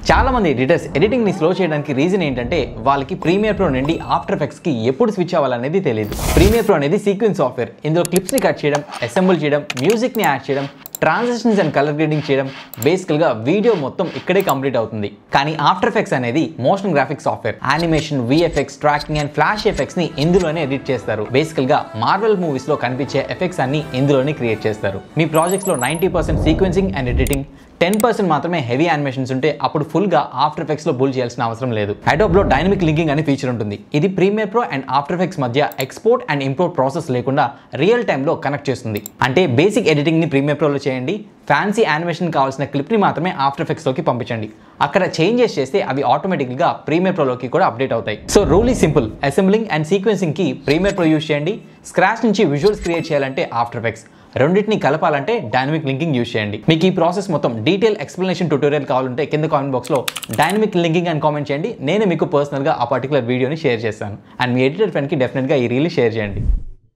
చాలా మంది editors editing ని స్లో చేయడానికి రీజన్ ఏంటంటే వాళ్ళకి ప్రీమియర్ ప్రో నుండి ఆఫ్టర్ ఎఫెక్ట్స్ కి ఎప్పుడు స్విచ్ అవ్వాలనేది తెలియదు. ప్రీమియర్ ప్రో అనేది సీక్వెన్స్ సాఫ్ట్వేర్. ఇందులో క్లిప్స్ ని కట్ చేయడం, అసెంబుల్ చేయడం, మ్యూజిక్ ని యాడ్ చేయడం, ట్రాన్సిషన్స్ అండ్ కలర్ గ్రేడింగ్ చేయడం, బేసికల్ గా వీడియో మొత్తం ఇక్కడే కంప్లీట్ అవుతుంది. కానీ ఆఫ్టర్ ఎఫెక్ట్స్ అనేది motion graphics software. Animation, VFX, tracking and flash effects ని ఇందులోనే ఎడిట్ చేస్తారు. బేసికల్ గా మార్వెల్ మూవీస్ లో కనిపించే ఎఫెక్ట్స్ అన్ని ఇందులోనే క్రియేట్ చేస్తారు. మీ ప్రాజెక్ట్స్ లో 90% సీక్వెన్సింగ్ అండ్ ఎడిటింగ్, 10% మాత్రమే హెవీ యానిమేషన్స్ ఉంటే అప్పుడు ఫుల్ గా ఆఫ్టర్ ఎఫెక్ట్స్ లో బుల్ చేయాల్సిన అవసరం లేదు. అడోబ్ లో డైనమిక్ లింకింగ్ అనే ఫీచర్ ఉంటుంది. ఇది Premiere Pro and After Effects మధ్య ఎక్స్పోర్ట్ అండ్ ఇంపోర్ట్ ప్రాసెస్ లేకుండా రియల్ టైమ్ లో కనెక్ట్ చేస్తుంది. అంటే బేసిక్ ఎడిటింగ్ ని ప్రీమియర్ ప్రో లో చేయండి, ఫ్యాన్సీ యానిమేషన్ కావాల్సిన క్లిప్ ని మాత్రమే ఆఫ్టర్ ఎఫెక్ట్స్ లోకి పంపించండి. అక్కడ చేంజెస్ చేస్తే అవి ఆటోమేటిక్ గా ప్రీమియర్ ప్రో లోకి కూడా అప్డేట్ అవుతాయి. సో రూల్ ఈ సింపుల్, అసెంబ్లింగ్ అండ్ సీక్వెన్సింగ్ కి ప్రీమియర్ ప్రో యూస్ చేయండి. స్క్రాచ్ నుంచి విజువల్స్ క్రియేట్ చేయాలంటే ఆఫ్టర్ ఎఫెక్ట్స్, రెండింటిని కలపాలంటే డైనమిక్ లింకింగ్ యూస్ చేయండి. మీకు ఈ ప్రాసెస్ మొత్తం డీటెయిల్ ఎక్స్ప్లెనేషన్ ట్యూటోరియల్ కావాలంటే కింద కామెంట్ బాక్స్ లో డైనమిక్ లింకింగ్ అని కామెంట్ చేయండి. నేను మీకు పర్సనల్ గా ఆ పర్టికులర్ వీడియోని షేర్ చేస్తాను. అండ్ మీ ఎడిటర్ ఫ్రెండ్ కి డెఫినెట్ గా ఈ రీల్ షేర్ చేయండి.